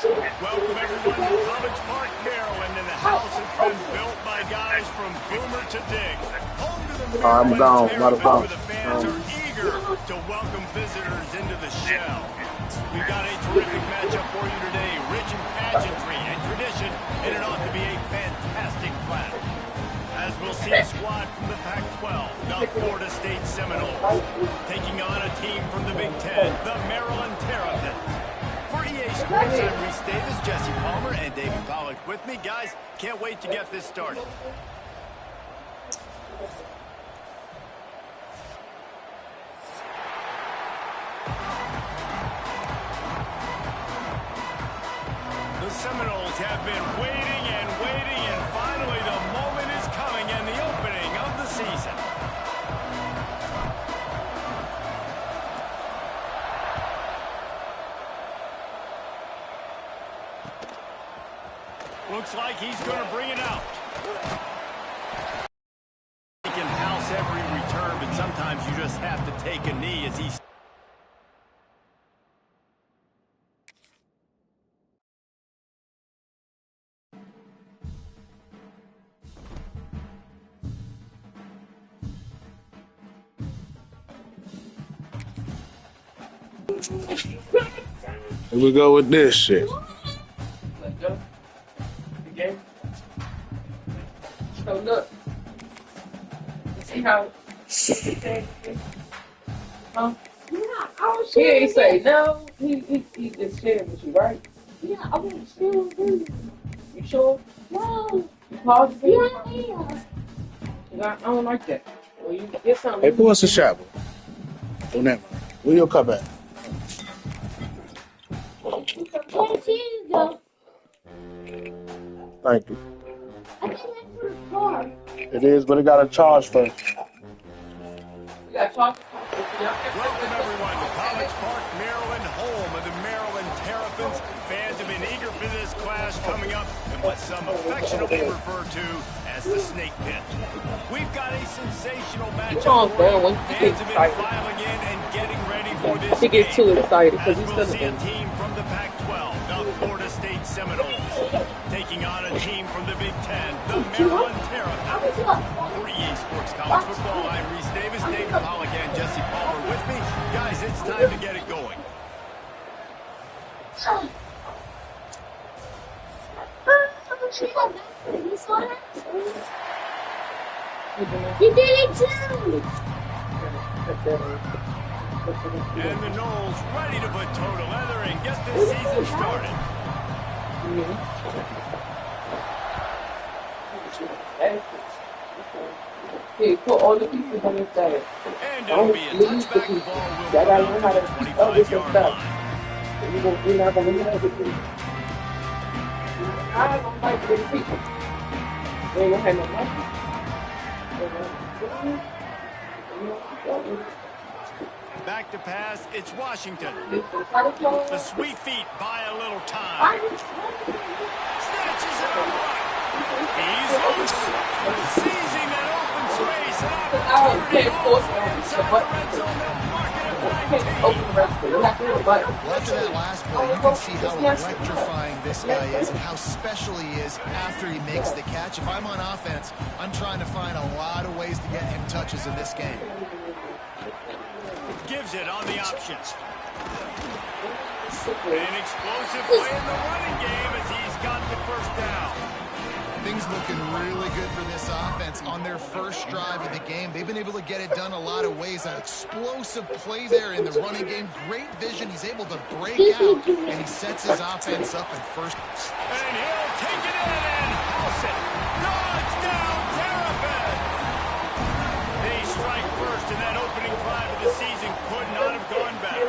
Welcome everyone to College Park, Maryland, and the house has been built by guys from Boomer to Dig. Home to the Maryland Terrapins, where the fans are eager to welcome visitors into the shell. We've got a terrific matchup for you today, rich in pageantry and tradition, and it ought to be a fantastic clash. As we'll see a squad from the Pac-12, the Florida State Seminoles, taking on a team from the Big Ten, the Maryland Terrapins. For EA Sports, I'm Reese Davis, Jesse Palmer, and David Pollack with me. Guys, can't wait to get this started. The Seminoles have been waiting and waiting, and finally the moment is coming and the opening of the season. Looks like he's going to bring it out. He can house every return, but sometimes you just have to take a knee as he's... Here we go with this shit. Let's go. Again. So look. See how huh? Yeah, I was He sharing ain't say no. He just sharing with you, right? Yeah, I want to share with you. You sure? No. You positive? Yeah. I don't like that. Well, you get something. Hey, pour us a shot, bro. Don't that. Where your cup at? Where you go? Thank you. I think that's for the car. It is, but it got to charge first. We got chocolate. Welcome everyone to College Park, Maryland, home of the Maryland Terrapins. Fans have been eager for this clash coming up in what some affectionately refer to as the Snake Pit. We've got a sensational matchup for you. Fans have been filing in and getting ready for this He gets too excited as because he's we'll still see a team from the Pac-12, the Florida State Seminoles, taking on a team from the Big Ten, the Maryland Terrapins. For EA Sports College Football, I'm Reese Davis, David Pollack, and Jesse Palmer with me. Guys, it's time to get it going. You did it too. And the Noles ready to put toe to leather and get this season started. Hey, put all the pieces on his side. And it'll be a touchback ball. Y'all gotta learn how to The oh, this 25-yard stuff. line. You're not gonna leave it with you. I don't like big people. They ain't gonna have no money. Back to pass, it's Washington. The sweet feet buy a little time. Snatches it away. He's loose. Seizing that open space. An opportunity inside the red zone. They'll mark it at 19. Well, after that last play, you can see how electrifying this guy is and how special he is after he makes the catch. If I'm on offense, I'm trying to find a lot of ways to get him touches in this game. Gives it on the option. An explosive play in the running game as he's got the first down. Things looking really good for this offense on their first drive of the game. They've been able to get it done a lot of ways. An explosive play there in the running game. Great vision. He's able to break out, and he sets his offense up at first. And he'll take it in and house it. Touchdown, Terrapins! They strike first, and that opening drive of the season could not have gone better.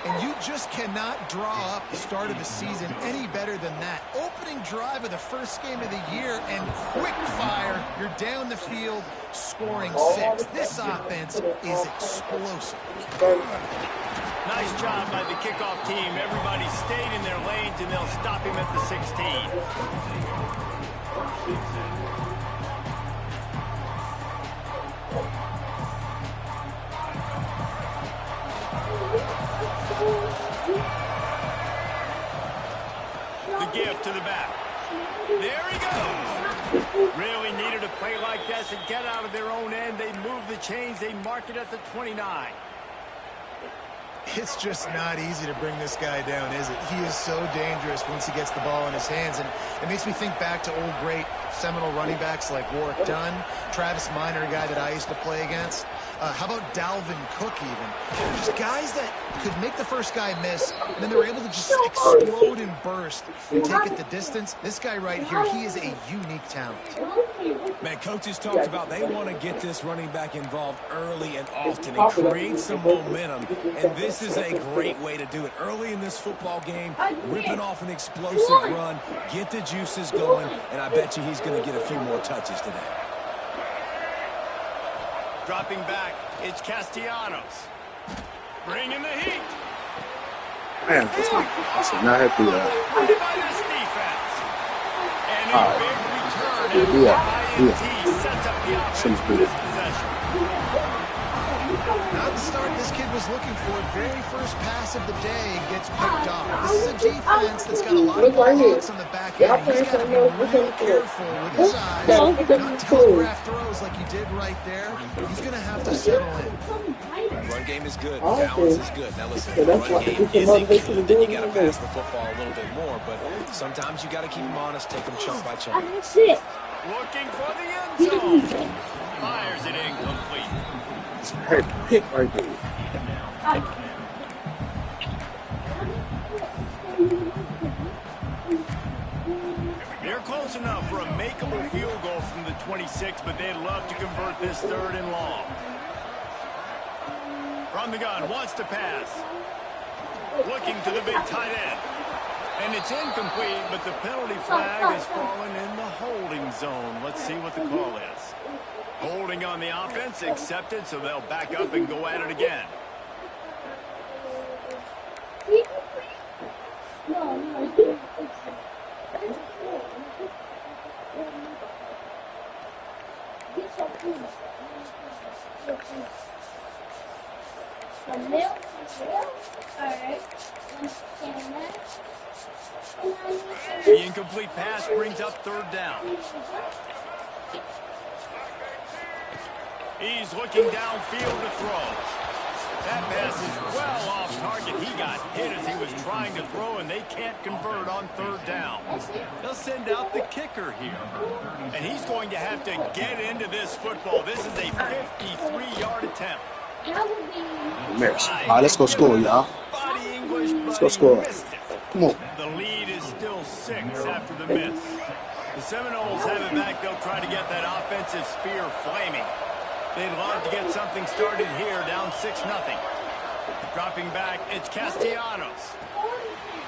And you just cannot draw up the start of the season any better than that. Opening drive of the first game of the year and quick fire. You're down the field scoring 6. This offense is explosive. Nice job by the kickoff team. Everybody stayed in their lanes, and they'll stop him at the 16. gift to the back. There he goes. Really needed a play like that to get out of their own end. They move the chains. They mark it at the 29. It's just not easy to bring this guy down, is it? He is so dangerous once he gets the ball in his hands, and it makes me think back to old great Seminole running backs like Warwick Dunn, Travis Minor, a guy that I used to play against. How about Dalvin Cook even? Just guys that could make the first guy miss, and then they were able to just explode and burst and take it the distance. This guy right here, he is a unique talent. Man, coaches talked about they want to get this running back involved early and often and create some momentum, and this is a great way to do it. Early in this football game, ripping off an explosive run, get the juices going, and I bet you he's going to get a few more touches today. Dropping back, it's Castellanos. Bringing the heat. Man, I should not have to do that. By this defense. And a big return after INT sets up the offense for this possession. Not the start this kid was looking for. Very first pass of the day gets picked off. This is a defense that's got a lot of ball hawks on the back end. He's got to be real careful with his eyes, not telegraph throws like he did right there. He's going to have to settle in. Run game is good. Balance is good. Now listen, if the run game isn't good, then you got to pass the football a little bit more. But sometimes you got to keep them honest, take them chunk by chunk. Looking for the end zone. Fires it incomplete. Hit right there. They're close enough for a makeable field goal from the 26, but they'd love to convert this 3rd and long. From the gun, wants to pass. Looking to the big tight end. And it's incomplete, but the penalty flag has fallen in the holding zone. Let's see what the call is. Holding on the offense, accepted, so they'll back up and go at it again. The incomplete pass brings up 3rd down. He's looking downfield to throw. That pass is well off target. He got hit as he was trying to throw, and they can't convert on 3rd down. They'll send out the kicker here. And he's going to have to get into this football. This is a 53-yard attempt. Miss. All right, let's go score, y'all. Body English, Let's go score. Come on. The lead is still 6 after the miss. The Seminoles have it back. They'll try to get that offensive spear flaming. They'd love to get something started here, down 6-0. Dropping back, it's Castellanos.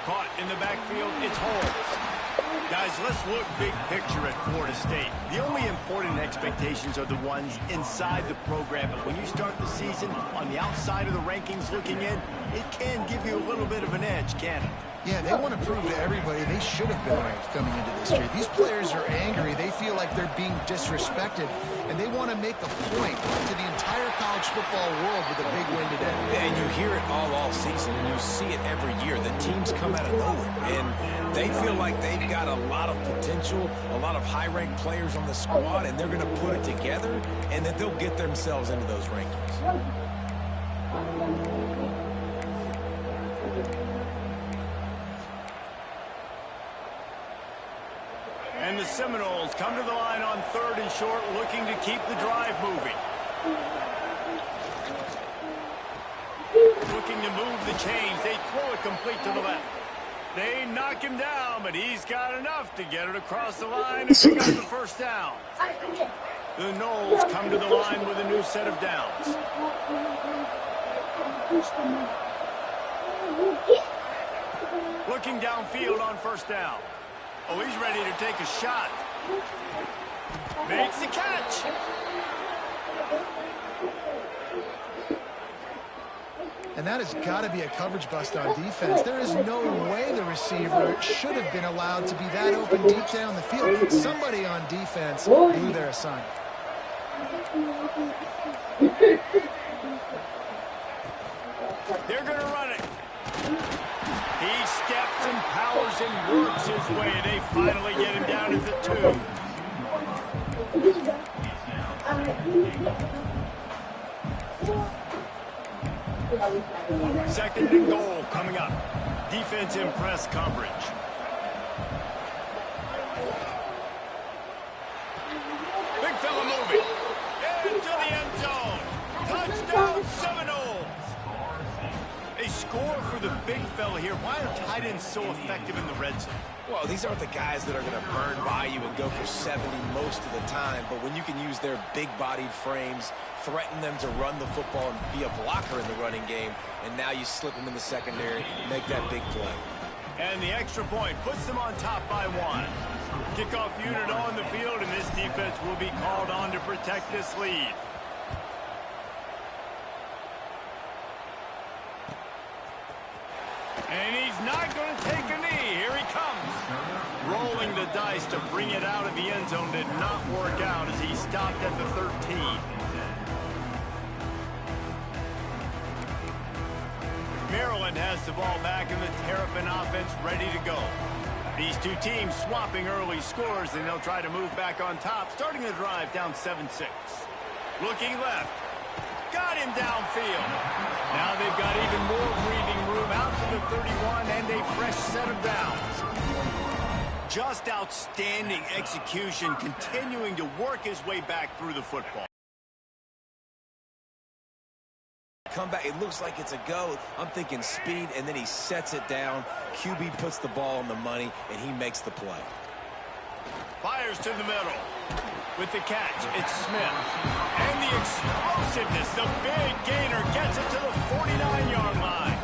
Caught in the backfield, it's Holmes. Guys, let's look big picture at Florida State. The only important expectations are the ones inside the program, but when you start the season on the outside of the rankings looking in, it can give you a little bit of an edge, can't it? Yeah, they want to prove to everybody they should have been ranked coming into this year. These players are angry. They feel like they're being disrespected, and they want to make a point to the entire college football world with a big win today. And you hear it all season, and you see it every year. The teams come out of nowhere, and they feel like they've got a lot of potential, a lot of high-ranked players on the squad, and they're going to put it together, and that they'll get themselves into those rankings. And the Seminoles come to the line on 3rd and short, looking to keep the drive moving. Looking to move the chains. They throw it complete to the left. They knock him down, but he's got enough to get it across the line and pick up the 1st down. The Noles come to the line with a new set of downs. Looking downfield on 1st down. Oh, he's ready to take a shot. Makes the catch. And that has got to be a coverage bust on defense. There is no way the receiver should have been allowed to be that open deep down the field. Somebody on defense blew their assignment. They're going to run it. He steps and powers and works his way. They finally get him down at the 2. Second and goal coming up. Defense in press coverage. Big fella moving. Into the end zone. Touchdown Seminoles. A score for the big fella here. Why are tight ends so effective in the red zone? Well, these aren't the guys that are going to burn by you and go for 70 most of the time, but when you can use their big-bodied frames, threaten them to run the football and be a blocker in the running game, and now you slip them in the secondary, make that big play. And the extra point puts them on top by 1. Kickoff unit on the field, and this defense will be called on to protect this lead. And he's not going to take a knee. Here he comes. Rolling the dice to bring it out of the end zone did not work out as he stopped at the 13. Maryland has the ball back in the Terrapin offense ready to go. These two teams swapping early scores, and they'll try to move back on top, starting the drive down 7-6. Looking left. Got him downfield. Now they've got even more breathing room out to the 31 and a fresh set of downs. Just outstanding execution, continuing to work his way back through the football. Come back, it looks like it's a go. I'm thinking speed, and then he sets it down. QB puts the ball on the money, and he makes the play. Fires to the middle. With the catch, it's Smith. And the explosiveness, the big gainer gets it to the 49-yard line.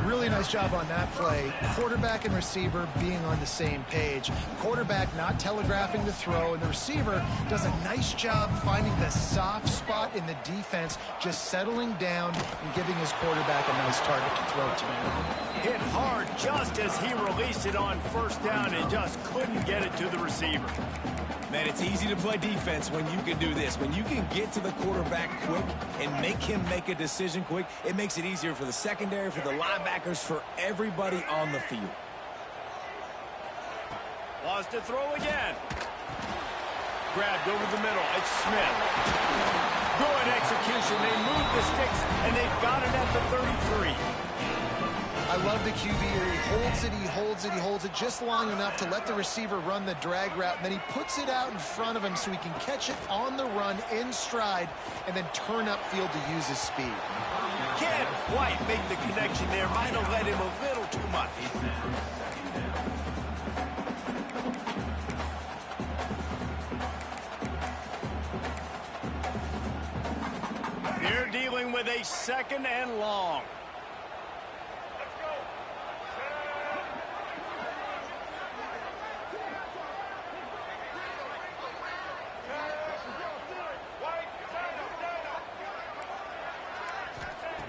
Really nice job on that play. Quarterback and receiver being on the same page. Quarterback not telegraphing the throw, and the receiver does a nice job finding the soft spot in the defense, just settling down and giving his quarterback a nice target to throw to. Hit hard just as he released it on first down and just couldn't get it to the receiver. Man, it's easy to play defense when you can do this. When you can get to the quarterback quick and make him make a decision quick, it makes it easier for the secondary, for the linebackers, for everybody on the field. Wants to throw again. Grabbed over the middle. It's Smith. Good execution. They move the sticks, and they've got it at the 33. I love the QB here. He holds it, he holds it, he holds it just long enough to let the receiver run the drag route, and then he puts it out in front of him so he can catch it on the run in stride and then turn upfield to use his speed. Can't quite make the connection there. Might have led him a little too much. They're dealing with a second and long.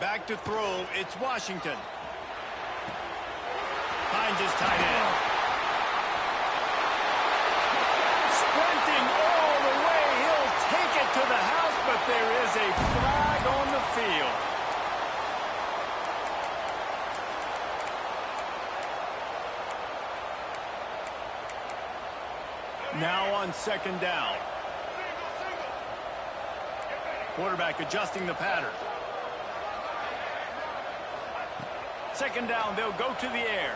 Back to throw, it's Washington. Finds his tight end. Sprinting all the way, he'll take it to the house, but there is a flag on the field. Now on second down. Quarterback adjusting the pattern. Second down, they'll go to the air.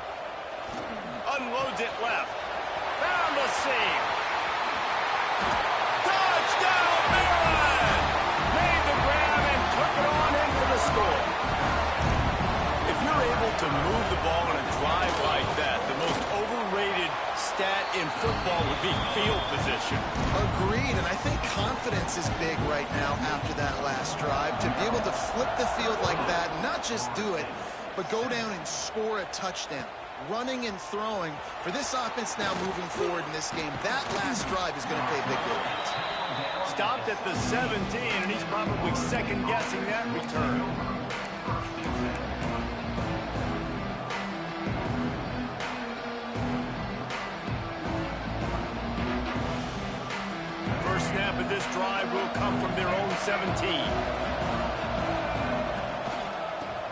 Unloads it left. Found the seam. Touchdown, Maryland! Made the grab and took it on in for the score. If you're able to move the ball in a drive like that, the most overrated stat in football would be field position. Agreed, and I think confidence is big right now after that last drive. To be able to flip the field like that, not just do it, but go down and score a touchdown. Running and throwing. For this offense now moving forward in this game, that last drive is going to pay big dividends. Stopped at the 17, and he's probably second-guessing that return. First snap of this drive will come from their own 17.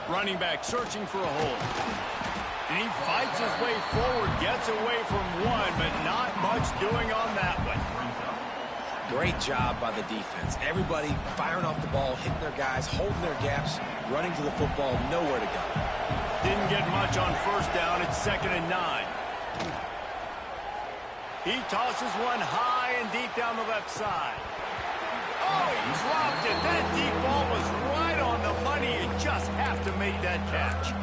Running back searching for a hole. And he fights his way forward, gets away from one, but not much doing on that one. Great job by the defense. Everybody firing off the ball, hitting their guys, holding their gaps, running to the football, nowhere to go. Didn't get much on first down. It's 2nd and 9. He tosses one high and deep down the left side. Oh, he dropped it. That deep ball was right on the money. You just have to make that catch.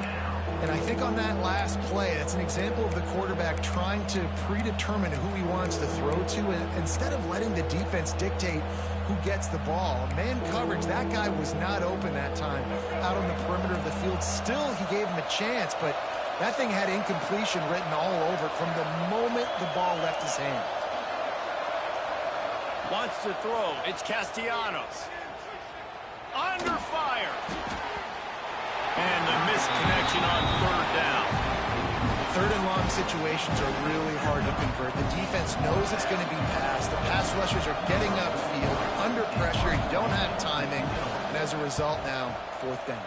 And I think on that last play, that's an example of the quarterback trying to predetermine who he wants to throw to instead of letting the defense dictate who gets the ball. Man coverage, that guy was not open that time out on the perimeter of the field. Still, he gave him a chance, but that thing had incompletion written all over it from the moment the ball left his hand. Wants to throw. It's Castellanos. Under fire. And the missed connection on 3rd down. 3rd and long situations are really hard to convert. The defense knows it's going to be passed. The pass rushers are getting upfield. They're under pressure. You don't have timing. And as a result now, 4th down.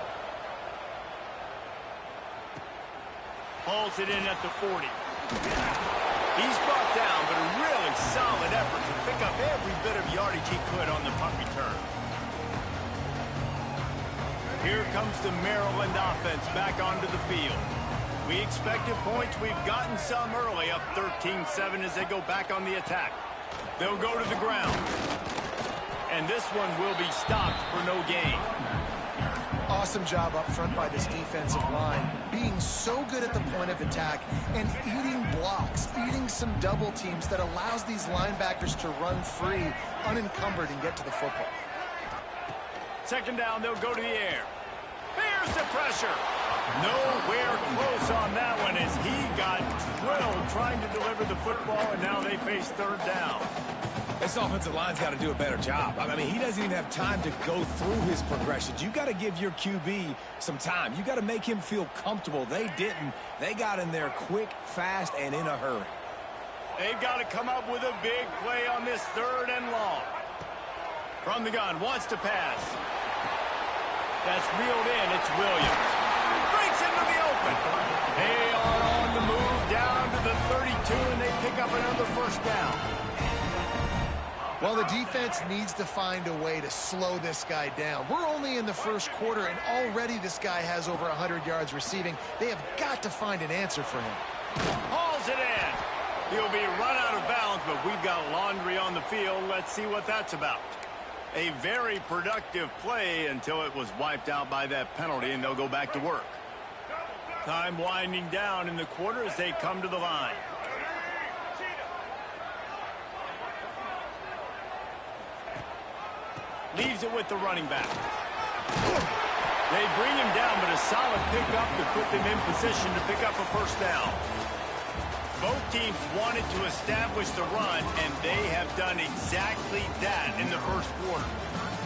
Hauls it in at the 40. He's brought down, but a really solid effort to pick up every bit of yardage he could on the punt return. Here comes the Maryland offense back onto the field. We expected points. We've gotten some early, up 13-7 as they go back on the attack. They'll go to the ground. And this one will be stopped for no gain. Awesome job up front by this defensive line, being so good at the point of attack and eating blocks, eating some double teams that allows these linebackers to run free, unencumbered, and get to the football. 2nd down, they'll go to the air. There's the pressure. Nowhere close on that one as he got drilled trying to deliver the football, and now they face 3rd down. This offensive line's got to do a better job. I mean, he doesn't even have time to go through his progressions. You got to give your QB some time. You got to make him feel comfortable. They didn't. They got in there quick, fast, and in a hurry. They've got to come up with a big play on this 3rd and long. From the gun, wants to pass. That's reeled in. It's Williams. Breaks into the open. They are on the move down to the 32, and they pick up another 1st down. Well, the defense needs to find a way to slow this guy down. We're only in the 1st quarter, and already this guy has over 100 yards receiving. They have got to find an answer for him. Hauls it in. He'll be run out of bounds, but we've got laundry on the field. Let's see what that's about. A very productive play until it was wiped out by that penalty, and they'll go back to work. Time winding down in the quarter as they come to the line. Leaves it with the running back. They bring him down, but a solid pickup to put them in position to pick up a 1st down. Both teams wanted to establish the run, and they have done exactly that in the 1st quarter.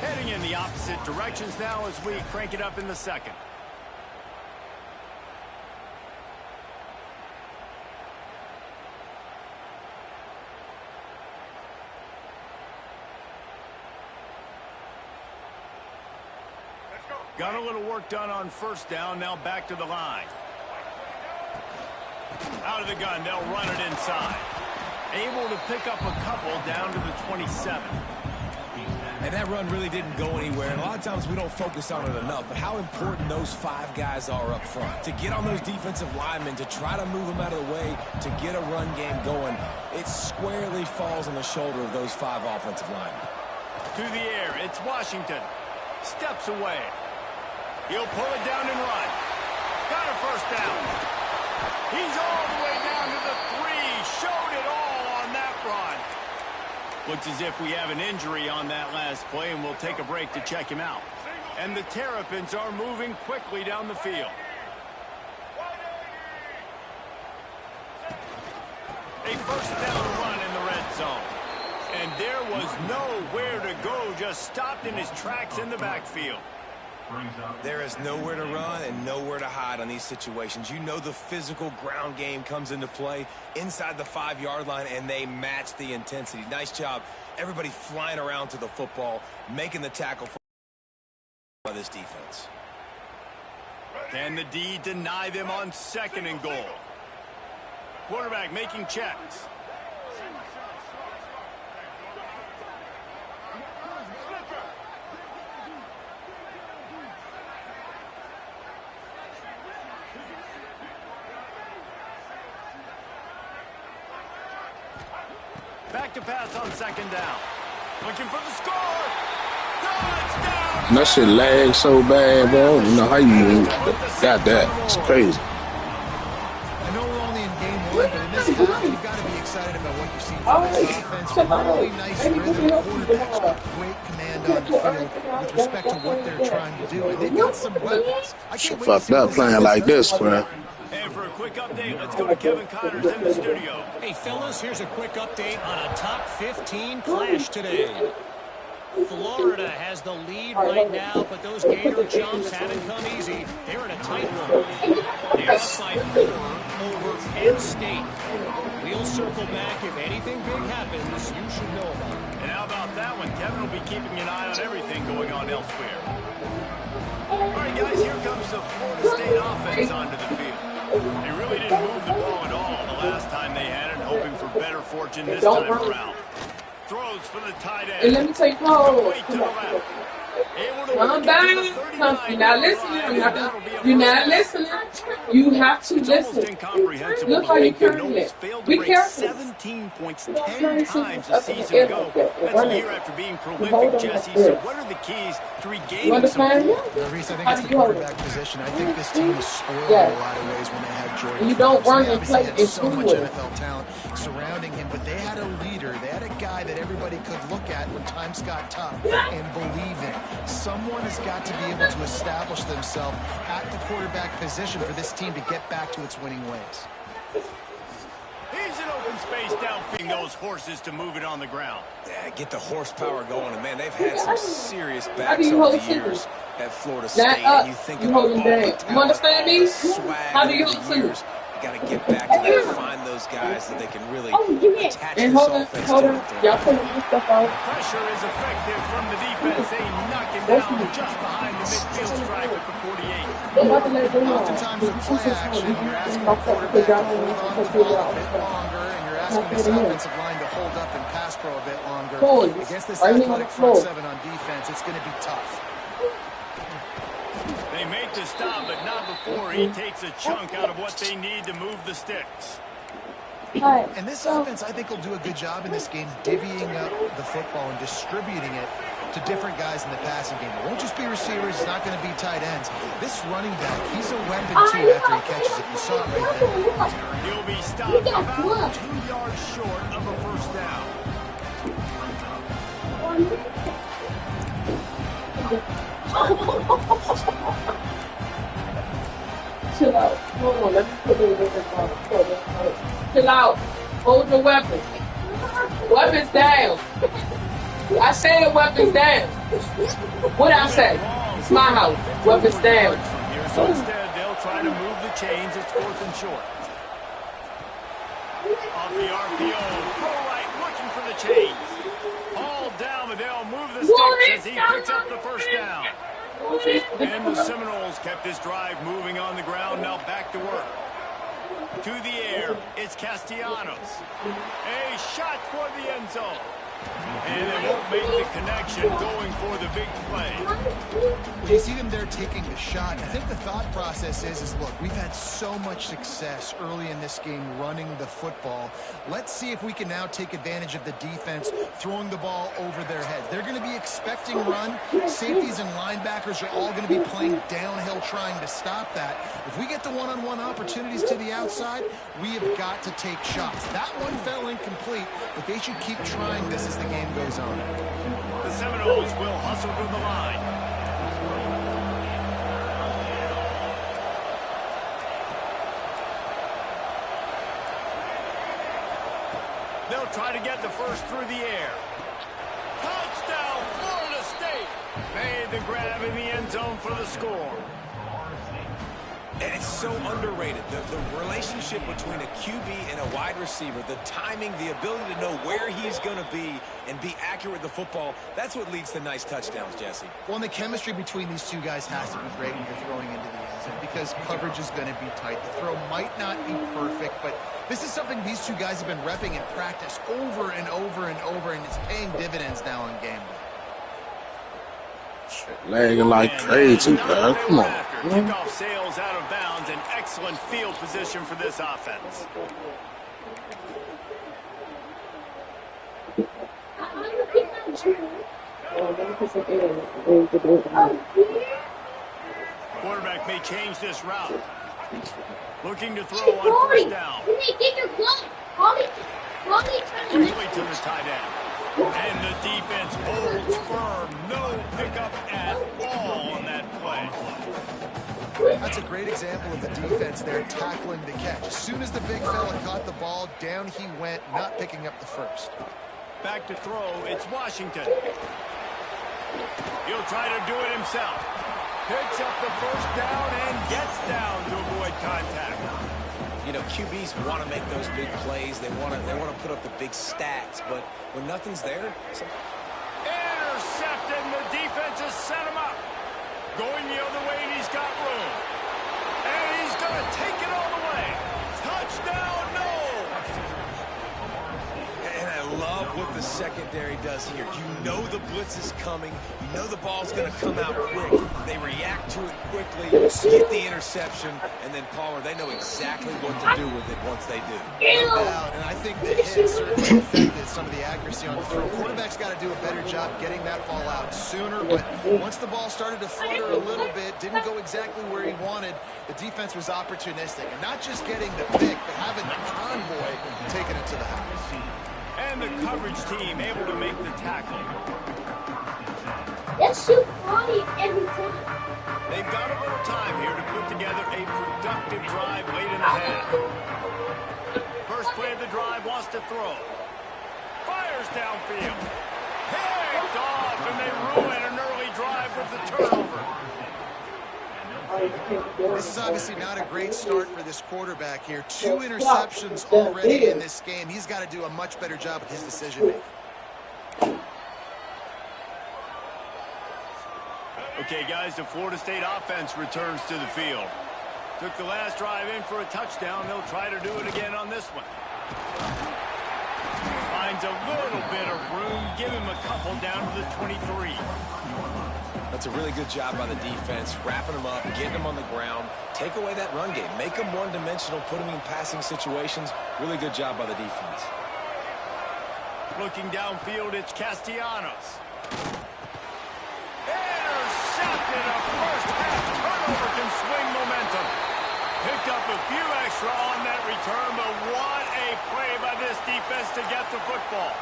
Heading in the opposite directions now as we crank it up in the 2nd. Got a little work done on 1st down, now back to the line. Out of the gun, they'll run it inside. Able to pick up a couple down to the 27. And that run really didn't go anywhere. And a lot of times we don't focus on it enough, but how important those 5 guys are up front. To get on those defensive linemen, to try to move them out of the way, to get a run game going, it squarely falls on the shoulder of those 5 offensive linemen. To the air, it's Washington. Steps away. He'll pull it down and run. Got a 1st down. He's all the way down to the 3. Showed it all on that run. Looks as if we have an injury on that last play, and we'll take a break to check him out. And the Terrapins are moving quickly down the field. A 1st down run in the red zone. And there was nowhere to go, just stopped in his tracks in the backfield. There is nowhere to run and nowhere to hide on these situations. You know the physical ground game comes into play inside the 5-yard line, and they match the intensity. Nice job. Everybody flying around to the football, making the tackle by this defense. Can the D deny them on 2nd and goal? Quarterback making checks. Back to pass on 2nd down. Looking for the score. Touchdown! That shit lags so bad, bro. You know how you got that. It's crazy. I know we're only in game 1, but in this half, you've got to be excited about what you've seen from this offense. Really nice rhythm. Quarterbacks got great command on the field with respect to what they're trying to do. And they've got some weapons. I can't wait to Fucked see up what playing like this, bro. And for a quick update, let's go to Kevin Connors in the studio. Hey, fellas, here's a quick update on a top 15 clash today. Florida has the lead right now, but those Gator chumps haven't come easy. They're in a tight one. They're up by 4 over Penn State. We'll circle back. If anything big happens, you should know about it. And how about that one? Kevin will be keeping an eye on everything going on elsewhere. All right, guys, here comes the Florida State offense onto the field. They really didn't move the ball at all the last time they had it, hoping for better fortune this time around. Throws for the tight end. And let me take hold. Way to the left. Able to Calm work it down. to the 39. You're not listening. You're not listening. You have to It's almost listen. incomprehensible. Look how you The carrying Noles it. failed Be to break careful. 17 points Don't 10 carry times a up in the season air ago. like that. That's Run a it. year after being You hold prolific, them Jesse. like So this. what are the keys to You regaining some understand? form? Reese, I think How it's do the you hold it? quarterback position. I think this team was spoiled Yeah. in a lot of ways when they had Jordan. You don't Phillips. run They and obviously play had in so school much with it. NFL talent surrounding him, but they had a leader. They had a guy that everybody could look at when times got tough and believe in. Someone has got to be able to establish themselves at the quarterback position for this team to get back to its winning ways. He's in open space down, feeding those horses to move it on the ground. Yeah, get the horsepower going. And, man, they've had some serious How backs do you over hold the scissors? years at Florida Not State. up. And you think You about hold them all the down. You talent, understand all me? the swag How do you over hold the scissors? years. You got to get back to that, find those guys that they can really Oh, give it. attach And this hold on, offense hold to on. and throw. Y'all pulling this stuff out. Pressure is effective from the defense. They knock him down just behind the midfield stripe at the 48. They about to let it go on. Oftentimes with play action, you're asking the quarterback to hold on to the ball a bit longer, and you're asking this offensive line to hold up and pass pro a bit longer. Boys, Against this right here on athletic the front floor. seven on defense, it's going to be tough. They make the stop, but not before he takes a chunk out of what they need to move the sticks. Hi. And this offense, I think, will do a good job in this game divvying up the football and distributing it to different guys in the passing game. It won't just be receivers. It's not going to be tight ends. This running back, he's a weapon, too, after he catches it. You saw it right there. He'll be stopped about 2 yards short of a first down. Chill out. Hold on. Let me put it in the Chill out. Hold your weapons. Weapons down. I said weapons down. What I say? It's my house. Weapons down. From here, so instead, they'll try to move the chains. It's 4th and short. Off the RPO, throw right, looking for the chains. All down, but they'll move the sticks as he picks up the first down. And the Seminoles kept this drive moving on the ground, now back to work. To the air, it's Castellanos. A shot for the end zone. And they won't make the connection going for the big play. Well, you see them there taking the shot. I think the thought process is look, we've had so much success early in this game running the football. Let's see if we can now take advantage of the defense throwing the ball over their heads. They're going to be expecting run. Safeties and linebackers are all going to be playing downhill trying to stop that. If we get the one-on-one opportunities to the outside, we have got to take shots. That one fell incomplete, but they should keep trying this as the game goes on. The Seminoles will hustle to the line. They'll try to get the first through the air. Touchdown, Florida State! Made the grab in the end zone for the score. And it's so underrated. The relationship between a QB and a wide receiver, the timing, the ability to know where he's going to be and be accurate with the football, that's what leads to nice touchdowns, Jesse. Well, and the chemistry between these two guys has to be great when you're throwing into the end zone because coverage is going to be tight. The throw might not be perfect, but this is something these two guys have been repping in practice over and over and over, and it's paying dividends now on game day. Lagging like crazy, man. Come on. Kickoff sails out of bounds. An excellent field position for this offense. Quarterback may change this route. Looking to throw on first down. Quickly to the tight end. And the defense holds firm. No pickup at all on that play. That's a great example of the defense there tackling the catch. As soon as the big fella caught the ball, down he went, not picking up the first. Back to throw, it's Washington. He'll try to do it himself. Picks up the first down and gets down to avoid contact. You know, QBs want to make those big plays. They want to put up the big stats, but when nothing's there, intercepted, and the defense has set him up. Going the other way, and he's got room. And he's going to take it all the way. Touchdown, no! and I love what the secondary does here. You know the blitz is coming. You know the ball's going to come out quick. They react to it quickly, get the interception, and then Palmer, they know exactly what to do with it once they do. No doubt, and I think the hit certainly affected some of the accuracy on the throw. Quarterback's got to do a better job getting that ball out sooner, but once the ball started to flutter a little bit, didn't go exactly where he wanted, the defense was opportunistic. And not just getting the pick, but having the convoy taking it to the house. And the coverage team able to make the tackle. Let's shoot body every time. They've got a little time here to put together a productive drive late in the half. First play of the drive, wants to throw. Fires downfield. Picked off, and they ruin an early drive with the turnover. This is obviously not a great start for this quarterback here. 2 interceptions already in this game. He's got to do a much better job with his decision-making. Okay, guys, the Florida State offense returns to the field. Took the last drive in for a touchdown. They'll try to do it again on this one. Finds a little bit of room. Give him a couple down to the 23. That's a really good job by the defense, wrapping them up, getting them on the ground, take away that run game, make them one-dimensional, put them in passing situations. Really good job by the defense. Looking downfield, it's Castellanos. Intercepted, a first-half turnover can swing momentum. Picked up a few extra on that return, but what a play by this defense to get the football.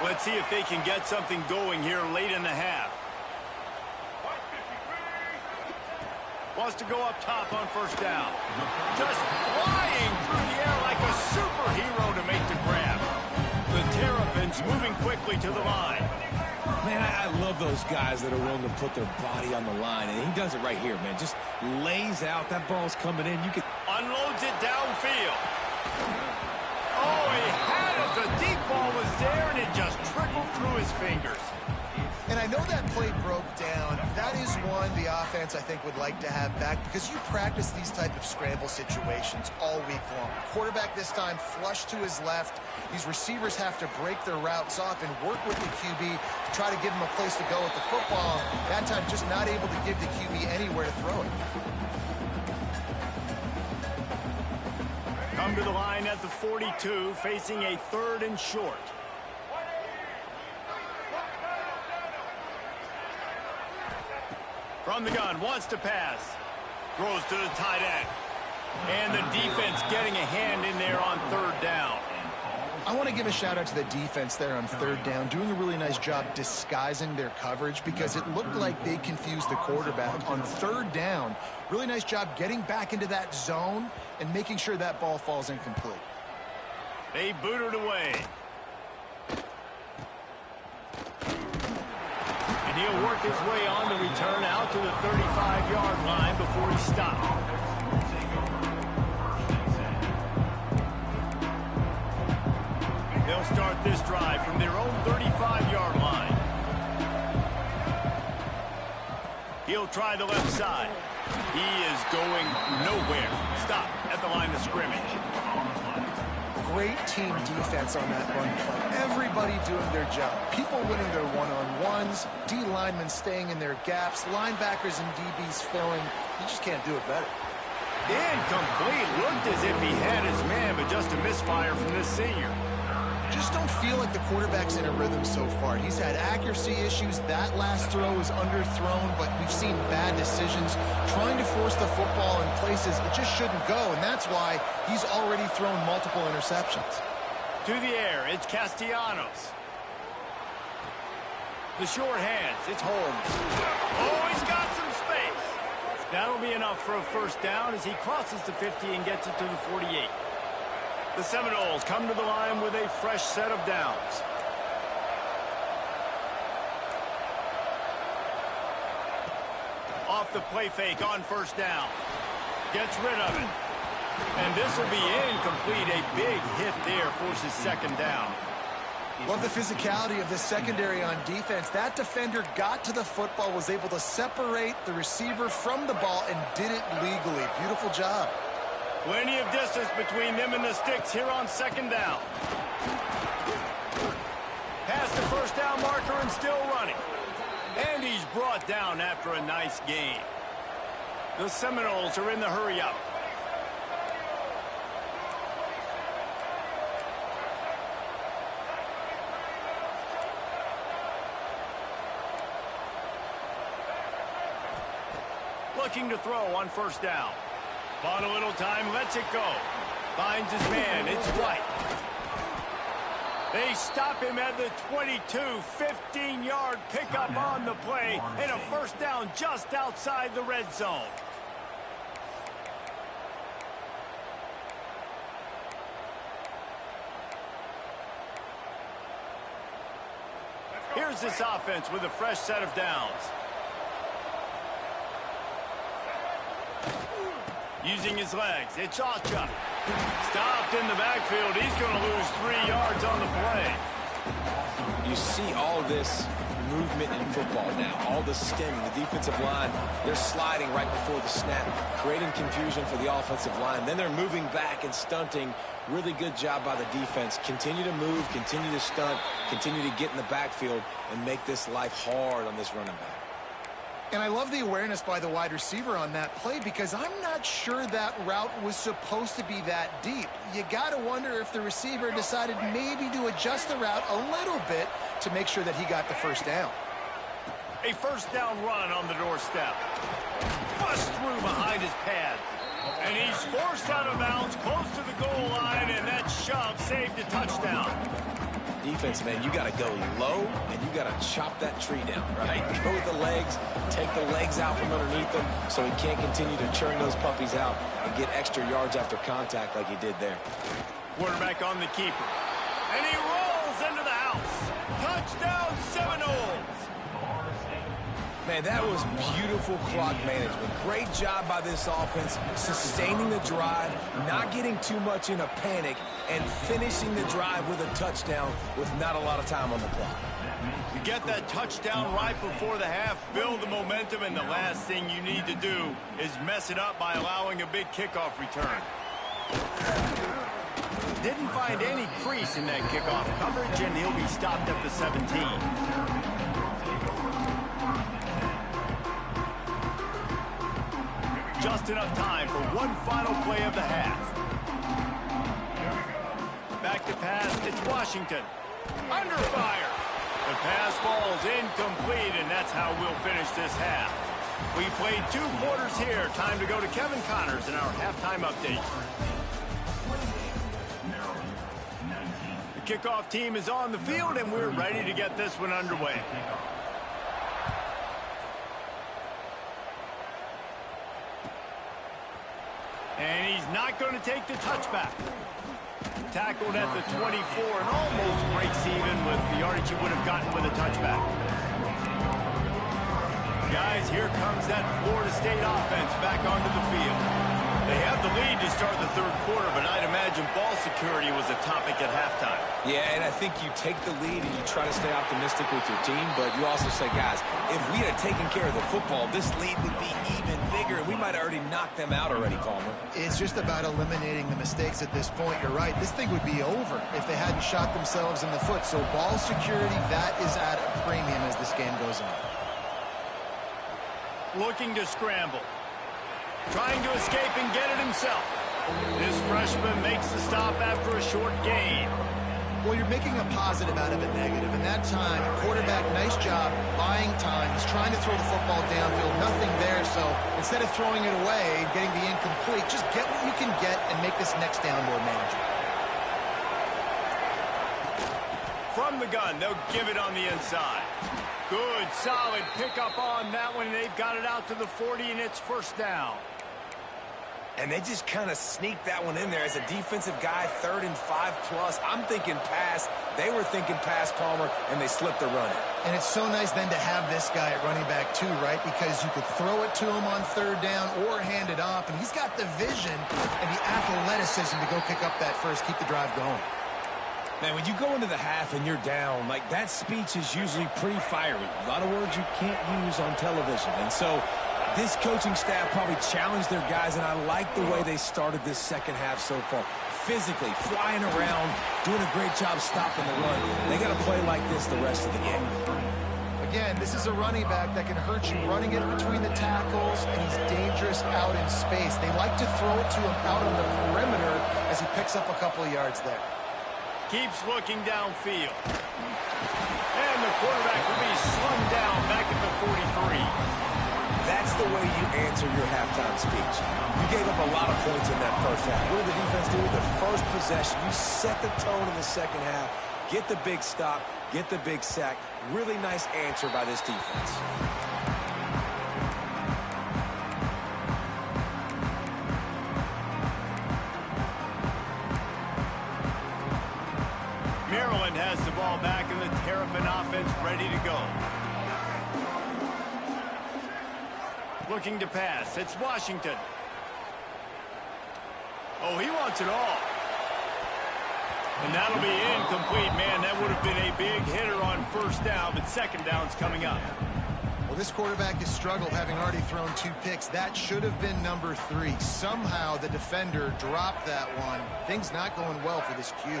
Let's see if they can get something going here late in the half. Wants to go up top on first down. Just flying through the air like a superhero to make the grab. The Terrapins moving quickly to the line. Man, I love those guys that are willing to put their body on the line, and he does it right here, man. Just lays out. That ball's coming in. You can unloads it downfield. Oh, he had it. The deep ball was there, and it just trickled through his fingers. And I know that play broke down. That is one the offense, I think, would like to have back because you practice these type of scramble situations all week long. Quarterback this time flush to his left. These receivers have to break their routes off and work with the QB to try to give him a place to go with the football. That time just not able to give the QB anywhere to throw it. Come to the line at the 42, facing a 3rd and short. From the gun, wants to pass. Throws to the tight end. And the defense getting a hand in there on 3rd down. I want to give a shout out to the defense there on 3rd down, doing a really nice job disguising their coverage because it looked like they confused the quarterback on 3rd down. Really nice job getting back into that zone and making sure that ball falls incomplete. They booted away. And he'll work his way on the return out to the 35-yard line before he stopped. They'll start this drive from their own 35-yard line. He'll try the left side. He is going nowhere. Stop at the line of scrimmage. Great team defense on that run play. Everybody doing their job. People winning their one-on-ones, D linemen staying in their gaps, linebackers and DBs filling. You just can't do it better. Incomplete. Looked as if he had his man, but just a misfire from this senior. Just don't feel like the quarterback's in a rhythm so far. He's had accuracy issues. That last throw was underthrown, but we've seen bad decisions. Trying to force the football in places it just shouldn't go, and that's why he's already thrown multiple interceptions. To the air, it's Castellanos. The short hands, it's Holmes. Oh, he's got some space. That'll be enough for a first down as he crosses the 50 and gets it to the 48. The Seminoles come to the line with a fresh set of downs. Off the play fake on first down. Gets rid of it. And this will be incomplete. A big hit there forces second down. Love the physicality of the secondary on defense. That defender got to the football, was able to separate the receiver from the ball, and did it legally. Beautiful job. Plenty of distance between them and the sticks here on second down. Past the first down marker and still running. And he's brought down after a nice gain. The Seminoles are in the hurry-up. Looking to throw on first down. Bought a little time, lets it go. Finds his man, it's White. They stop him at the 22, 15-yard pickup on the play, and a first down just outside the red zone. Here's this offense with a fresh set of downs. Using his legs, it's Ocha. Stopped in the backfield. He's going to lose 3 yards on the play. You see all this movement in football now. All the stemming, the defensive line, they're sliding right before the snap, creating confusion for the offensive line. Then they're moving back and stunting. Really good job by the defense. Continue to move, continue to stunt, continue to get in the backfield and make this life hard on this running back. And I love the awareness by the wide receiver on that play, because I'm not sure that route was supposed to be that deep. You got to wonder if the receiver decided maybe to adjust the route a little bit to make sure that he got the first down. A first down run on the doorstep. Bust through behind his pad. And he's forced out of bounds close to the goal line, and that shove saved a touchdown. Defense, man, you got to go low, and you got to chop that tree down, right? Go with the legs, take the legs out from underneath them so he can't continue to churn those puppies out and get extra yards after contact like he did there. Quarterback on the keeper. And he rolls into the house. Touchdown, Seminoles. Man, that was beautiful clock management. Great job by this offense, sustaining the drive, not getting too much in a panic, and finishing the drive with a touchdown with not a lot of time on the clock. You get that touchdown right before the half, build the momentum, and the last thing you need to do is mess it up by allowing a big kickoff return. Didn't find any crease in that kickoff coverage, and he'll be stopped at the 17. Just enough time for one final play of the half. Back to pass, it's Washington. Under fire. The pass falls incomplete, and that's how we'll finish this half. We played 2 quarters here. Time to go to Kevin Connors in our halftime update. The kickoff team is on the field, and we're ready to get this one underway. And he's not going to take the touchback. Tackled at the 24 and almost breaks even with the yardage he would have gotten with a touchback. Guys, here comes that Florida State offense back onto the field. They have the lead to start the third quarter, but I'd imagine ball security was a topic at halftime. Yeah, and I think you take the lead and you try to stay optimistic with your team, but you also say, guys, if we had taken care of the football, this lead would be even bigger, and we might have already knocked them out already, Palmer. It's just about eliminating the mistakes at this point. You're right. This thing would be over if they hadn't shot themselves in the foot. So ball security, that is at a premium as this game goes on. Looking to scramble. Trying to escape and get it himself. This freshman makes the stop after a short gain. Well, you're making a positive out of a negative. And that time, quarterback, nice job buying time. He's trying to throw the football downfield. Nothing there. So instead of throwing it away and getting the incomplete, just get what you can get and make this next down more manageable. From the gun, they'll give it on the inside. Good, solid pickup on that one. They've got it out to the 40, and it's first down. And they just kind of sneaked that one in there as a defensive guy, 3rd and 5+. I'm thinking pass. They were thinking pass, Palmer, and they slipped the run. And it's so nice then to have this guy at running back too, right? Because you could throw it to him on 3rd down or hand it off, and he's got the vision and the athleticism to go pick up that first, keep the drive going. Man, when you go into the half and you're down, like that speech is usually pretty fiery. A lot of words you can't use on television. And so this coaching staff probably challenged their guys, and I like the way they started this second half so far. Physically, flying around, doing a great job stopping the run. They got to play like this the rest of the game. Again, this is a running back that can hurt you running it between the tackles, and he's dangerous out in space. They like to throw it to him out on the perimeter as he picks up a couple of yards there. Keeps looking downfield. And the quarterback will be slung down back at the 43. That's the way you answer your halftime speech. You gave up a lot of points in that first half. What did the defense do? The first possession, you set the tone in the second half. Get the big stop, get the big sack. Really nice answer by this defense. Maryland has the ball back, and the Terrapin offense ready to go. Looking to pass. It's Washington. Oh, he wants it all. And that'll be incomplete. Man, that would have been a big hitter on first down, but second down's coming up. Well, this quarterback has struggled, having already thrown 2 picks. That should have been number 3. Somehow the defender dropped that one. Things not going well for this Q.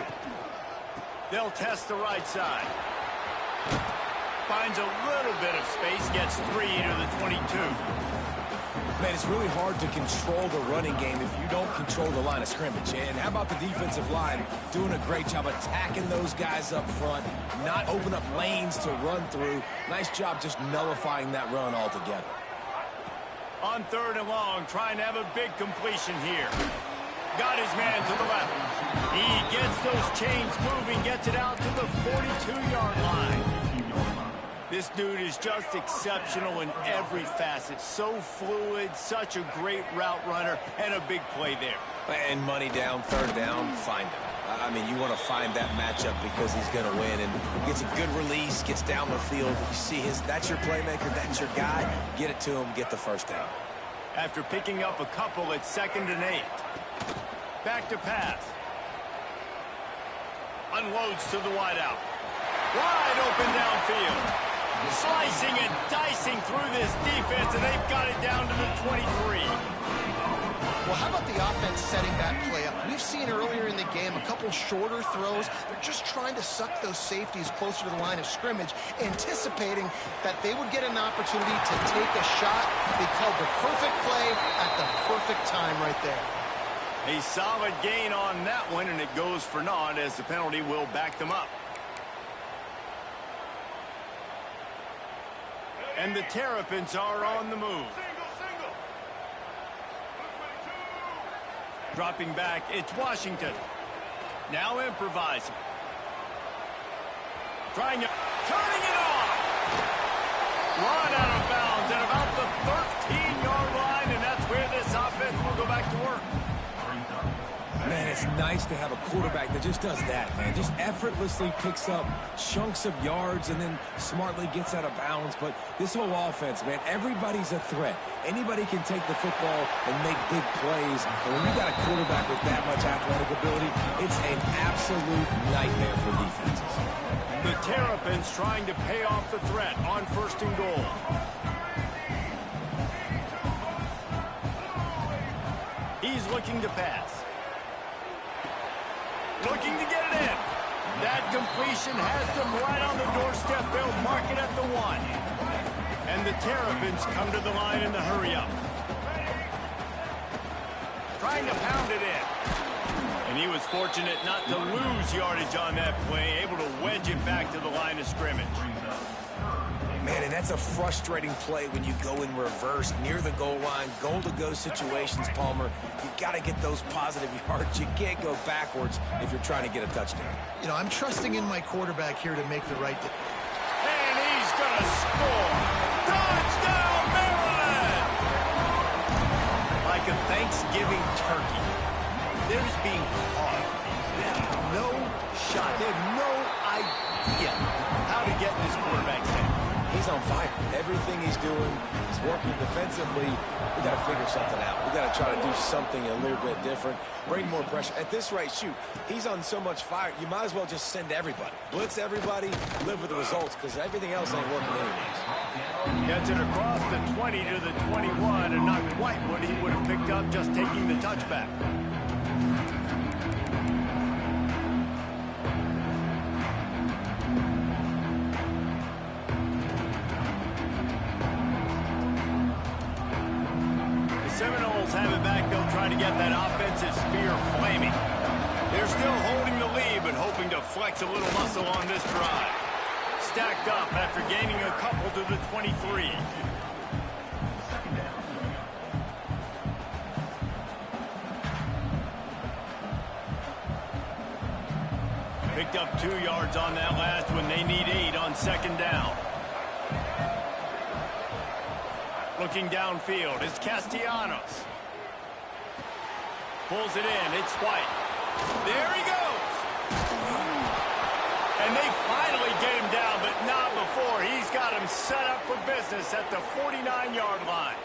They'll test the right side. Finds a little bit of space, gets 3 to the 22. Man, it's really hard to control the running game if you don't control the line of scrimmage. And how about the defensive line doing a great job attacking those guys up front, not open up lanes to run through. Nice job just nullifying that run altogether. On 3rd and long, trying to have a big completion here. Got his man to the left. He gets those chains moving, gets it out to the 42-yard line. This dude is just exceptional in every facet. So fluid, such a great route runner, and a big play there. And money down, 3rd down, find him. I mean, you want to find that matchup because he's going to win. And gets a good release, gets down the field. You see that's your playmaker, that's your guy. Get it to him, get the first down. After picking up a couple, it's 2nd and 8. Back to pass. Unloads to the wideout. Wide open downfield. Slicing and dicing through this defense, and they've got it down to the 23. Well, how about the offense setting that play up? We've seen earlier in the game a couple shorter throws. They're just trying to suck those safeties closer to the line of scrimmage, anticipating that they would get an opportunity to take a shot. They called the perfect play at the perfect time right there. A solid gain on that one, and it goes for naught as the penalty will back them up. And the Terrapins are on the move. Dropping back, it's Washington. Now improvising. Turning it off. Run out of bounds at about the 13-yard line, and that's where this offense will go back to work. Man, it's nice to have a quarterback that just does that, man. Just effortlessly picks up chunks of yards and then smartly gets out of bounds. But this whole offense, man, everybody's a threat. Anybody can take the football and make big plays. And when you got a quarterback with that much athletic ability, it's an absolute nightmare for defenses. The Terrapins trying to pay off the threat on 1st and goal. He's looking to pass. Looking to get it in. That completion has them right on the doorstep. They'll mark it at the 1. And the Terrapins come to the line in the hurry-up. Trying to pound it in. And he was fortunate not to lose yardage on that play, able to wedge it back to the line of scrimmage. Man, and that's a frustrating play when you go in reverse near the goal line, goal-to-go situations, Palmer. You got to get those positive yards. You can't go backwards if you're trying to get a touchdown. You know, I'm trusting in my quarterback here to make the right decision. And he's going to score. Touchdown, Maryland! Like a Thanksgiving turkey, they're just being carved. They have no shot. They have no idea how to get this quarterback's head. He's on fire. Everything he's doing is working defensively. We got to figure something out. We got to try to do something a little bit different, bring more pressure. At this rate, shoot, he's on so much fire, you might as well just send everybody. Blitz everybody, live with the results, because everything else ain't working anyways. Gets it across the 20 to the 21, and not quite what he would have picked up just taking the touchback. Seminoles have it back. They'll try to get that offensive spear flaming. They're still holding the lead, but hoping to flex a little muscle on this drive. Stacked up after gaining a couple to the 23. Picked up 2 yards on that last one. They need 8 on 2nd down. Looking downfield, it's Castellanos. Pulls it in, it's White. There he goes! And they finally get him down, but not before. He's got him set up for business at the 49-yard line.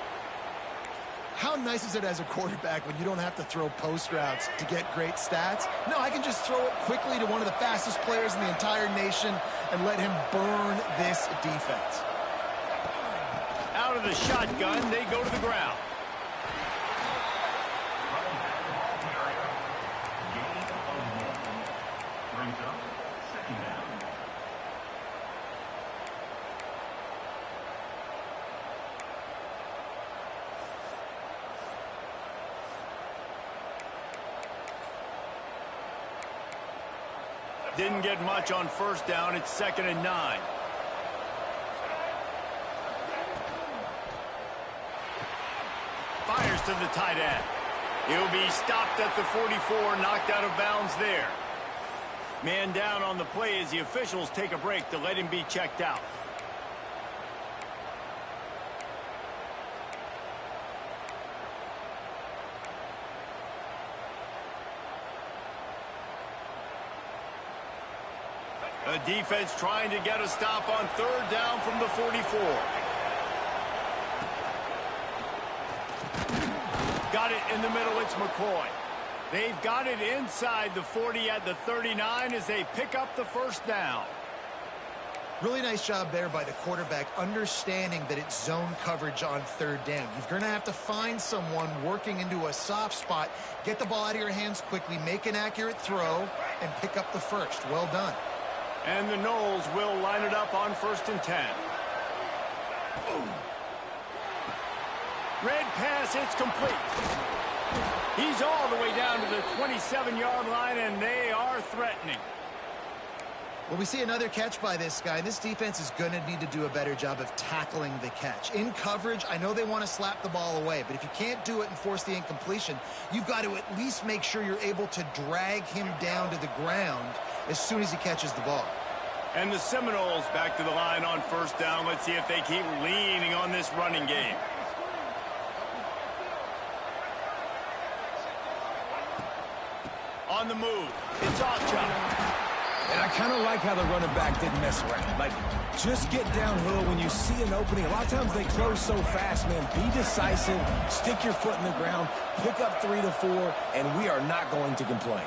How nice is it as a quarterback when you don't have to throw post routes to get great stats? No, I can just throw it quickly to one of the fastest players in the entire nation and let him burn this defense. Out of the shotgun, they go to the ground. Didn't get much on 1st down. It's 2nd and 9. Fires to the tight end. He'll be stopped at the 44, knocked out of bounds there. Man down on the play as the officials take a break to let him be checked out. The defense trying to get a stop on 3rd down from the 44. Got it in the middle, it's McCoy. They've got it inside the 40 at the 39 as they pick up the 1st down. Really nice job there by the quarterback, understanding that it's zone coverage on 3rd down. You're going to have to find someone working into a soft spot, get the ball out of your hands quickly, make an accurate throw, and pick up the 1st. Well done. And the Noles will line it up on 1st and 10. Red pass, it's complete. He's all the way down to the 27-yard line, and they are threatening. Well, we see another catch by this guy. This defense is going to need to do a better job of tackling the catch. In coverage, I know they want to slap the ball away, but if you can't do it and force the incompletion, you've got to at least make sure you're able to drag him down to the ground as soon as he catches the ball. And the Seminoles back to the line on 1st down. Let's see if they keep leaning on this running game. On the move. It's Ocho. And I kind of like how the running back didn't mess around. Like, just get downhill when you see an opening. A lot of times they close so fast, man. Be decisive, stick your foot in the ground, pick up 3 to 4, and we are not going to complain.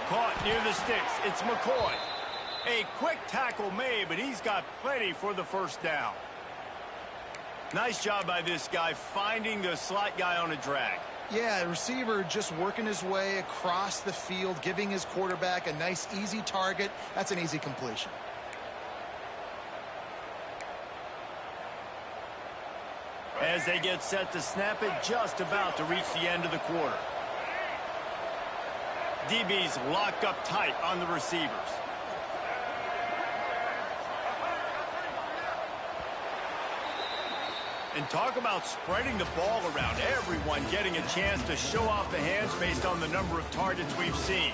Caught near the sticks. It's McCoy. A quick tackle made, but he's got plenty for the first down. Nice job by this guy finding the slot guy on a drag. Yeah, the receiver just working his way across the field, giving his quarterback a nice, easy target. That's an easy completion. As they get set to snap it, just about to reach the end of the quarter. DB's locked up tight on the receivers. And talk about spreading the ball around. Everyone getting a chance to show off the hands based on the number of targets we've seen.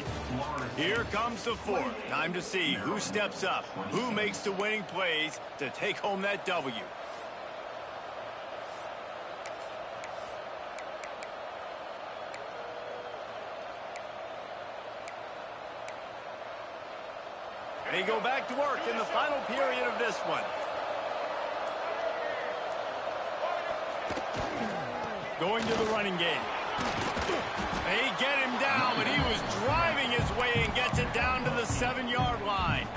Here comes the fourth. Time to see who steps up, who makes the winning plays to take home that W. They go back to work in the final period of this one. Going to the running game. They get him down, but he was driving his way and gets it down to the 7-yard line.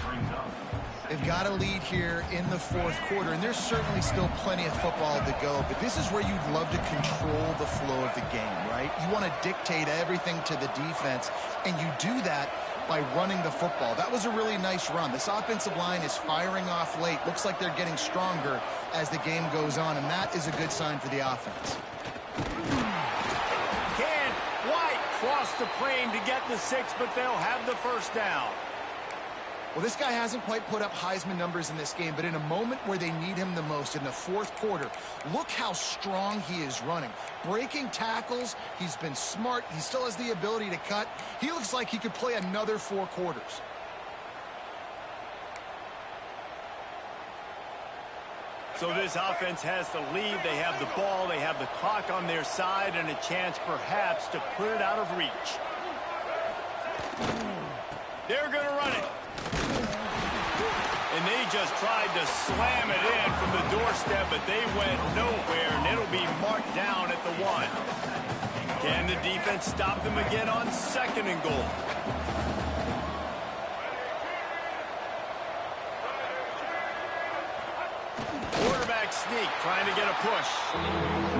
They've got a lead here in the fourth quarter, and there's certainly still plenty of football to go, but this is where you'd love to control the flow of the game, right? You want to dictate everything to the defense, and you do that by running the football. That was a really nice run. This offensive line is firing off late. Looks like they're getting stronger as the game goes on, and that is a good sign for the offense. Can White cross the plane to get the 6, but they'll have the first down. Well, this guy hasn't quite put up Heisman numbers in this game, but in a moment where they need him the most, in the fourth quarter, look how strong he is running. Breaking tackles, he's been smart, he still has the ability to cut. He looks like he could play another 4 quarters. So this offense has the lead. They have the ball, they have the clock on their side, and a chance perhaps to put it out of reach. They're going to run it. And they just tried to slam it in from the doorstep, but they went nowhere, and it'll be marked down at the 1. Can the defense stop them again on 2nd and goal? Quarterback sneak, trying to get a push.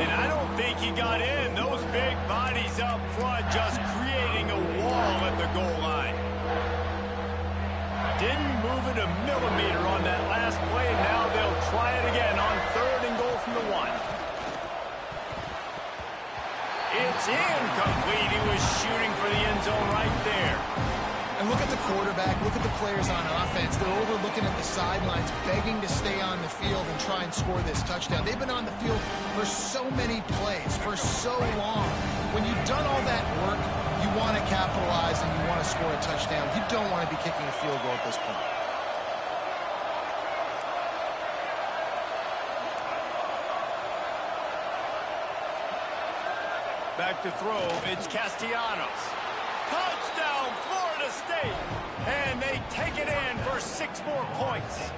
And I don't think he got in. Those big bodies up front just creating a wall at the goal line. Didn't move it a millimeter on that last play, and now they'll try it again on 3rd and goal from the 1. It's incomplete. He was shooting for the end zone right there. And look at the quarterback, look at the players on offense. They're over looking at the sidelines, begging to stay on the field and try and score this touchdown. They've been on the field for so many plays, for so long. When you've done all that work, you want to capitalize and you want to score a touchdown. You don't want to be kicking a field goal at this point. Back to throw, it's Castellanos. Touchdown, Florida State! And they take it in for 6 more points.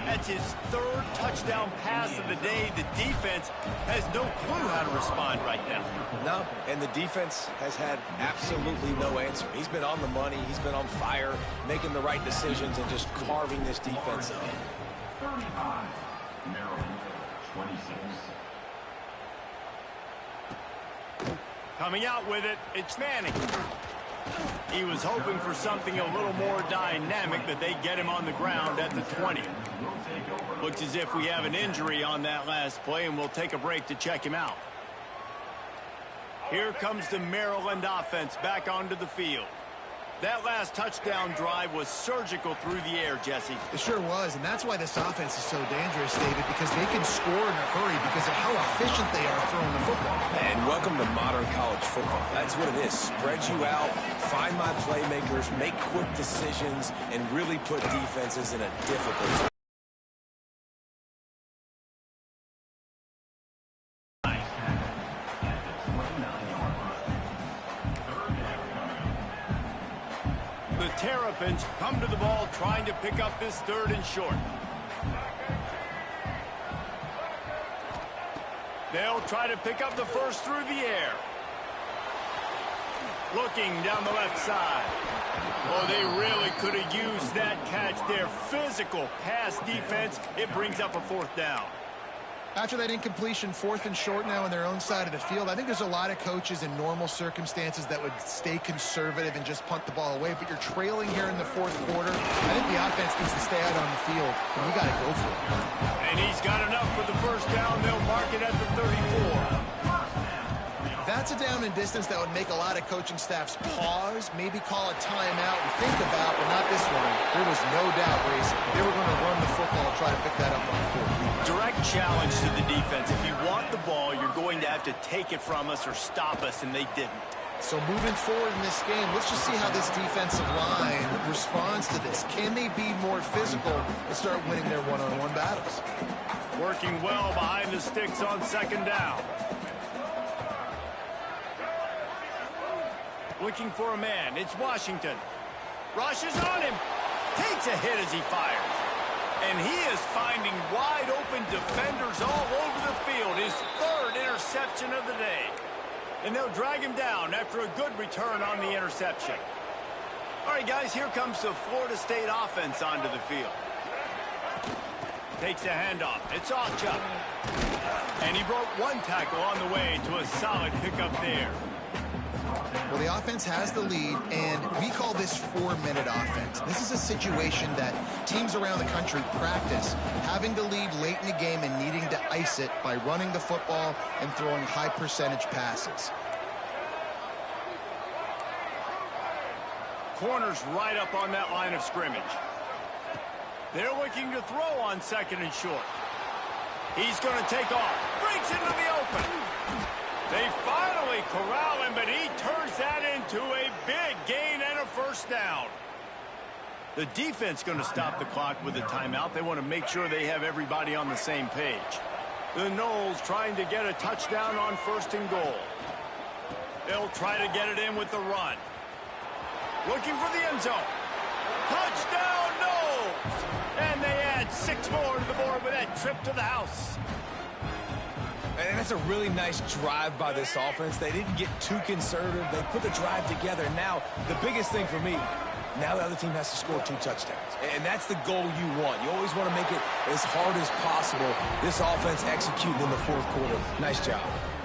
That's his 3rd touchdown pass of the day. The defense has no clue how to respond right now. No, and the defense has had absolutely no answer. He's been on the money, he's been on fire, making the right decisions and just carving this defense up. 35, Maryland, 26. Coming out with it, it's Manning. He was hoping for something a little more dynamic, but they get him on the ground at the 20. Looks as if we have an injury on that last play, and we'll take a break to check him out. Here comes the Maryland offense back onto the field. That last touchdown drive was surgical through the air, Jesse. It sure was, and that's why this offense is so dangerous, David, because they can score in a hurry because of how efficient they are throwing the football. And welcome to modern college football. That's what it is. Spread you out, find my playmakers, make quick decisions, and really put defenses in a difficult the Terrapins come to the ball trying to pick up this 3rd and short. They'll try to pick up the first through the air. Looking down the left side. Oh, they really could have used that catch there. Physical pass defense. It brings up a 4th down. After that incompletion, 4th and short now on their own side of the field, I think there's a lot of coaches in normal circumstances that would stay conservative and just punt the ball away. But you're trailing here in the 4th quarter. I think the offense needs to stay out on the field, and you got to go for it. And he's got enough for the 1st down. They'll mark it at the 34. That's a down and distance that would make a lot of coaching staffs pause, maybe call a timeout and think about, but not this one. There was no doubt, Reese, they were going to run the football and try to pick that up on the 4th. Direct challenge to the defense. If you want the ball, you're going to have to take it from us or stop us, and they didn't. So moving forward in this game, let's just see how this defensive line responds to this. Can they be more physical and start winning their one-on-one battles? Working well behind the sticks on 2nd down. Looking for a man. It's Washington. Rushes on him. Takes a hit as he fires. And he is finding wide open defenders all over the field. His 3rd interception of the day. And they'll drag him down after a good return on the interception. All right, guys, here comes the Florida State offense onto the field. Takes a handoff. It's Achuk. And he broke 1 tackle on the way to a solid pickup there. Well, the offense has the lead, and we call this 4-minute offense. This is a situation that teams around the country practice, having the lead late in the game and needing to ice it by running the football and throwing high-percentage passes. Corners right up on that line of scrimmage. They're looking to throw on 2nd and short. He's going to take off. Breaks into the open. They finally corral him, but he turns that into a big gain and a 1st down. The defense going to stop the clock with a timeout. They want to make sure they have everybody on the same page. The Noles trying to get a touchdown on 1st and goal. They'll try to get it in with the run. Looking for the end zone. Touchdown, Noles! And they add 6 more to the board with that trip to the house. And that's a really nice drive by this offense. They didn't get too conservative. They put the drive together. Now, the biggest thing for me, now the other team has to score 2 touchdowns. And that's the goal you want. You always want to make it as hard as possible. This offense executing in the 4th quarter. Nice job.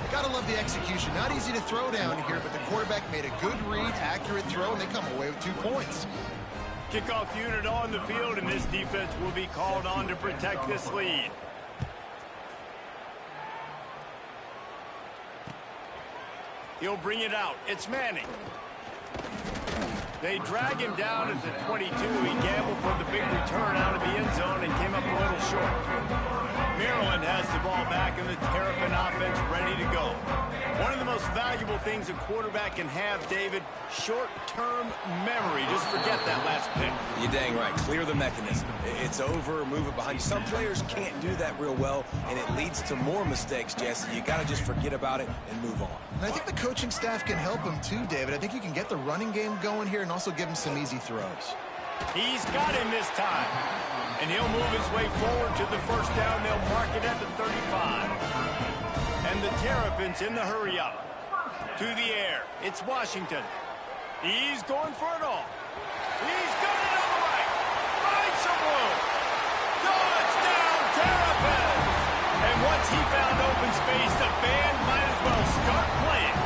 Gotta love the execution. Not easy to throw down here, but the quarterback made a good read, accurate throw, and they come away with 2 points. Kickoff unit on the field, and this defense will be called on to protect this lead. He'll bring it out. It's Manning. They drag him down at the 22. He gambled for the big return out of the end zone and came up a little short. Maryland has the ball back and the Terrapin offense ready to go. One of the most valuable things a quarterback can have, David, short-term memory. Just forget that last pick. You're dang right. Clear the mechanism. It's over, move it behind you. Some players can't do that real well, and it leads to more mistakes, Jesse. You got to just forget about it and move on. And I think the coaching staff can help him too, David. I think you can get the running game going here and also give him some easy throws. He's got him this time. And he'll move his way forward to the 1st down. They'll mark it at the 35. And the Terrapins in the hurry up. To the air. It's Washington. He's going for it all. He's got it on the right. Finds some room. Touchdown, Terrapins! And once he found open space, the band might as well start playing.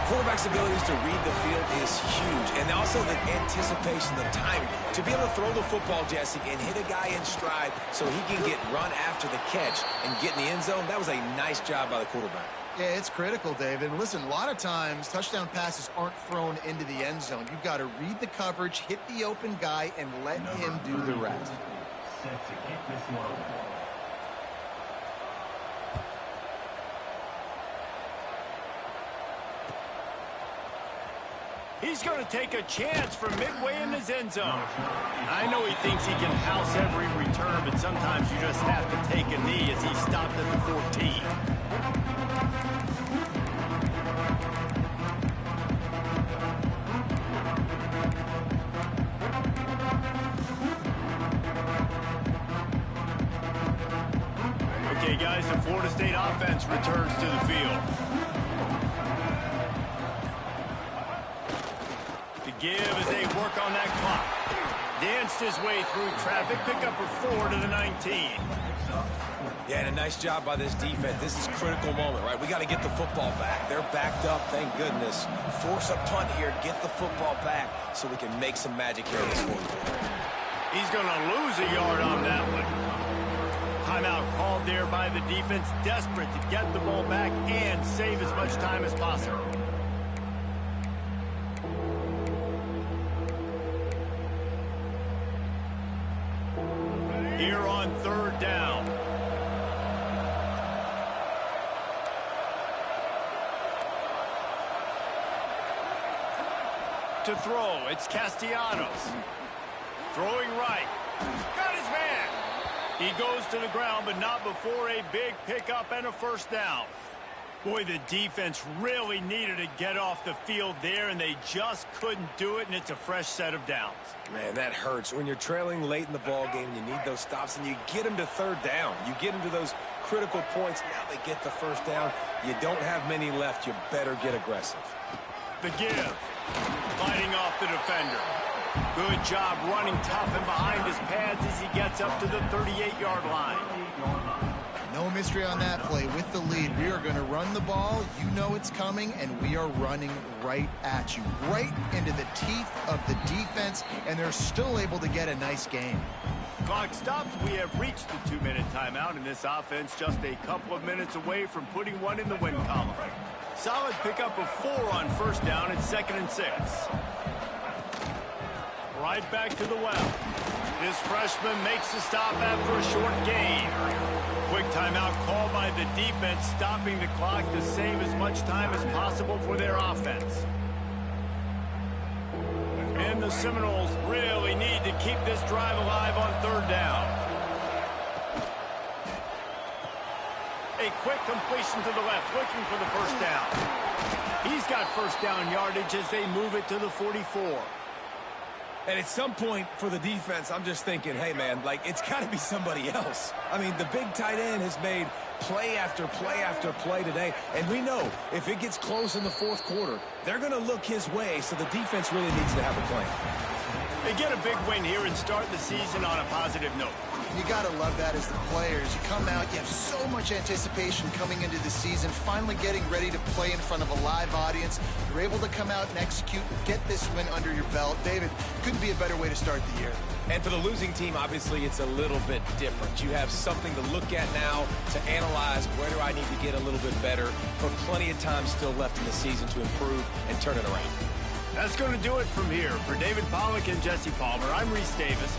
Quarterback's abilities to read the field is huge, and also the anticipation, the timing. To be able to throw the football, Jesse, and hit a guy in stride so he can get run after the catch and get in the end zone, that was a nice job by the quarterback. Yeah, it's critical, David. Listen, a lot of times touchdown passes aren't thrown into the end zone. You've got to read the coverage, hit the open guy, and let him do the rest. Set to kick this one. He's going to take a chance from midway in his end zone. I know he thinks he can house every return, but sometimes you just have to take a knee as he stopped at the 14. defense returns to the field. The give as they work on that clock. Danced his way through traffic. Pick up for 4 to the 19. Yeah, and a nice job by this defense. This is a critical moment, right? We got to get the football back. They're backed up, thank goodness. Force a punt here, get the football back so we can make some magic here in this fourth quarter. He's going to lose a yard on that one. Timeout called there by the defense, desperate to get the ball back and save as much time as possible. Here on 3rd down. To throw, it's Castellanos. Throwing right. Got his man. He goes to the ground, but not before a big pickup and a first down. Boy, the defense really needed to get off the field there, and they just couldn't do it, and it's a fresh set of downs. Man, that hurts. When you're trailing late in the ball game, you need those stops, and you get them to 3rd down. You get them to those critical points. Now they get the first down. You don't have many left. You better get aggressive. The give. Fighting off the defender. Good job running tough and behind his pads as he gets up to the 38-yard line. No mystery on that play. With the lead, we are going to run the ball. You know it's coming, and we are running right at you, right into the teeth of the defense, and they're still able to get a nice game. Clock stops. We have reached the 2-minute timeout, and this offense just a couple of minutes away from putting one in the win column. Solid pickup of 4 on first down at 2nd and 6. Right back to the well. This freshman makes the stop after a short gain. Quick timeout called by the defense, stopping the clock to save as much time as possible for their offense. And the Seminoles really need to keep this drive alive on 3rd down. A quick completion to the left, looking for the first down. He's got first down yardage as they move it to the 44. And at some point for the defense, I'm just thinking, hey, man, like, it's got to be somebody else. I mean, the big tight end has made play after play after play today. And we know if it gets close in the 4th quarter, they're going to look his way, so the defense really needs to have a plan. They get a big win here and start the season on a positive note. You got to love that as the players. You come out, you have so much anticipation coming into the season, finally getting ready to play in front of a live audience. You're able to come out and execute, get this win under your belt. David, couldn't be a better way to start the year. And for the losing team, obviously, it's a little bit different. You have something to look at now to analyze where do I need to get a little bit better, but plenty of time still left in the season to improve and turn it around. That's going to do it from here. For David Pollack and Jesse Palmer, I'm Reese Davis.